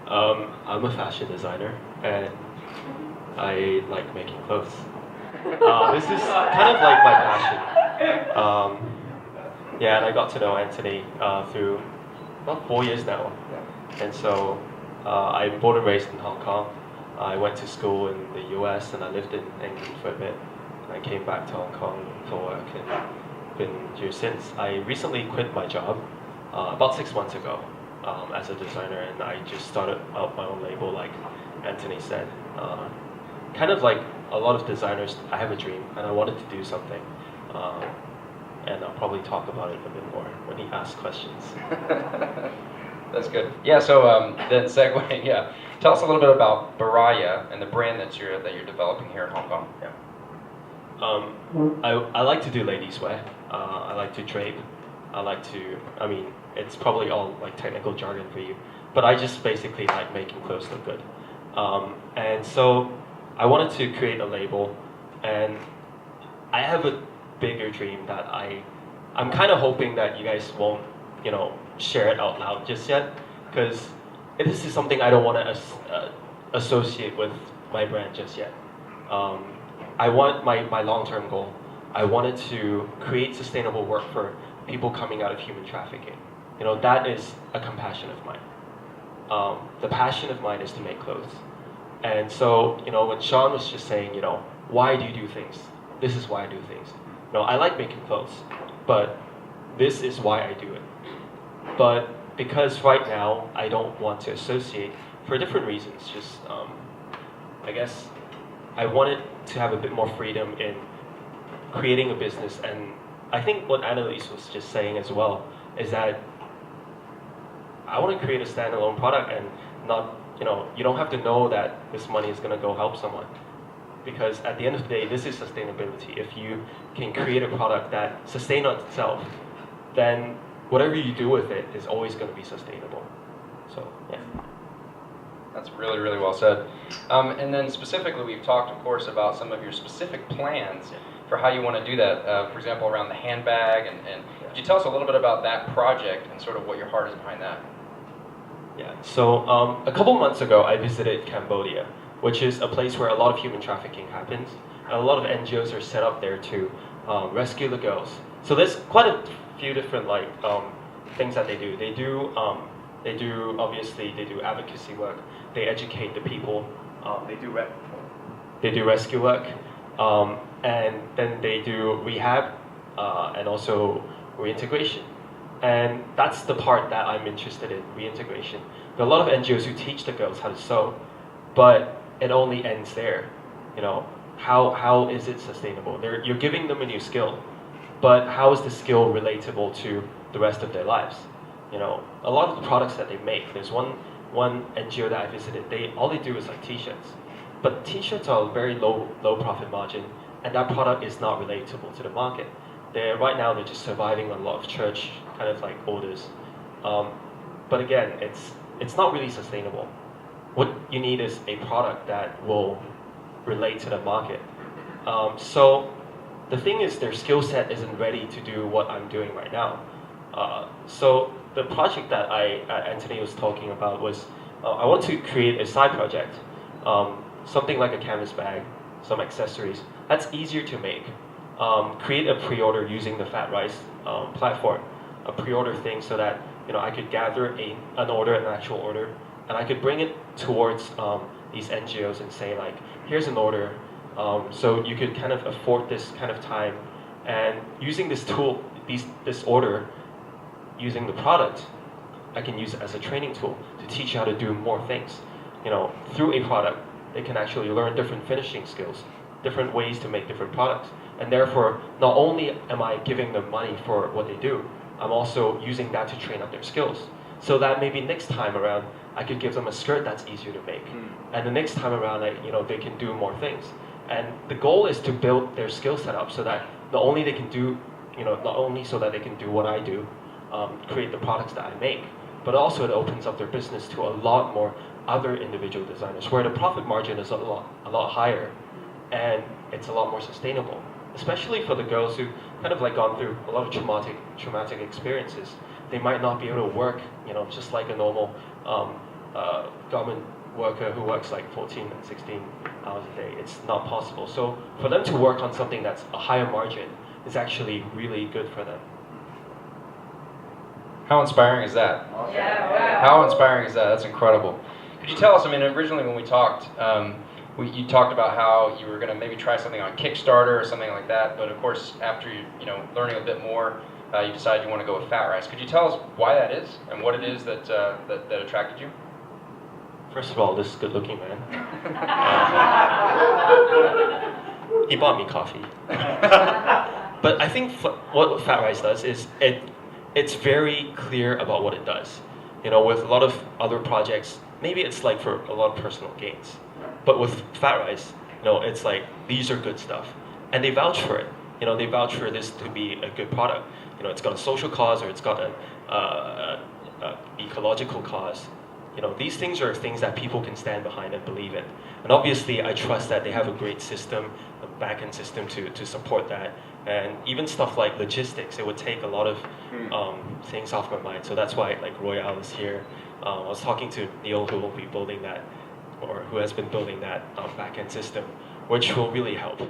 I'm a fashion designer and I like making clothes. This is kind of like my passion. Yeah, and I got to know Anthony through about 4 years now. And so I'm born and raised in Hong Kong. I went to school in the US and I lived in England for a bit. And I came back to Hong Kong for work and been here since. I recently quit my job about 6 months ago as a designer, and I just started out my own label, like Anthony said. Kind of like a lot of designers, I have a dream and I wanted to do something. And I'll probably talk about it a bit more when he asks questions. That's good. Yeah. So then segue. Yeah. Tell us a little bit about Baraya and the brand that you're developing here in Hong Kong. Yeah. I like to do ladies wear. I like to drape. I mean, it's probably all like technical jargon for you, but I just basically like making clothes look good. And so I wanted to create a label, and I have a bigger dream that I'm kind of hoping that you guys won't, share it out loud just yet, because this is something I don't want to associate with my brand just yet. I want my long-term goal. I wanted to create sustainable work for people coming out of human trafficking. That is a compassion of mine. The passion of mine is to make clothes. And so, when Sean was just saying, why do you do things? This is why I do things. I like making clothes, but this is why I do it. But because right now I don't want to associate for different reasons. Just, I guess, I wanted to have a bit more freedom in creating a business. And I think what Annalise was just saying as well is that I want to create a standalone product and not, you don't have to know that this money is going to go help someone. Because at the end of the day, this is sustainability. If you can create a product that sustains on itself, then whatever you do with it is always going to be sustainable. So, yeah. That's really, really well said. And then specifically, we've talked, of course, about some of your specific plans for how you want to do that. For example, around the handbag. And could you tell us a little bit about that project and sort of what your heart is behind that? Yeah, so a couple months ago, I visited Cambodia, which is a place where a lot of human trafficking happens. And a lot of NGOs are set up there to rescue the girls. So there's quite a few different things that they do. They do advocacy work. They educate the people. They do rescue work, and then they do rehab and also reintegration. And that's the part that I'm interested in, reintegration. There are a lot of NGOs who teach the girls how to sew, but it only ends there. How is it sustainable? You're giving them a new skill, but how is the skill relatable to the rest of their lives? A lot of the products that they make, there's one NGO that I visited, all they do is like t-shirts. But t-shirts are a very low profit margin, and that product is not relatable to the market. Right now they're just surviving on a lot of church kind of like orders. But again, it's not really sustainable. What you need is a product that will relate to the market. So the thing is, their skill set isn't ready to do what I'm doing right now. So the project that Anthony was talking about was, I want to create a side project, something like a canvas bag, some accessories. That's easier to make. Create a pre-order using the PhatRice platform, a pre-order thing so that I could gather an order, an actual order, and I could bring it towards these NGOs and say like, here's an order, so you could kind of afford this kind of time, and using this tool, this order, using the product, I can use it as a training tool to teach you how to do more things. Through a product, they can actually learn different finishing skills, different ways to make different products. And therefore, not only am I giving them money for what they do, I'm also using that to train up their skills. So that maybe next time around, I could give them a skirt that's easier to make. And the next time around, they can do more things. And the goal is to build their skill set up so that not only so that they can do what I do, create the products that I make, but also it opens up their business to a lot more other individual designers, where the profit margin is a lot higher, and it's a lot more sustainable. Especially for the girls who kind of like gone through a lot of traumatic experiences. They might not be able to work, just like a normal government worker who works like 14 and 16 hours a day. It's not possible. So for them to work on something that's a higher margin is actually really good for them. How inspiring is that? Yeah, wow. How inspiring is that? That's incredible. Could you tell us, I mean, originally when we talked, you talked about how you were going to maybe try something on Kickstarter or something like that, but of course, after learning a bit more, you decided you want to go with PhatRice. Could you tell us why that is and what it is that attracted you? First of all, this is good-looking man. He bought me coffee. But I think what PhatRice does is it's very clear about what it does. With a lot of other projects, maybe it's like for a lot of personal gains. But with PhatRice, it's like, these are good stuff. And they vouch for it. They vouch for this to be a good product. It's got a social cause or it's got an ecological cause. These things are things that people can stand behind and believe in. And obviously, I trust that they have a great system, a back-end system to support that. And even stuff like logistics, it would take a lot of things off my mind. So that's why like Royale is here. I was talking to Neil, who will be building that, or who has been building that back-end system, which will really help.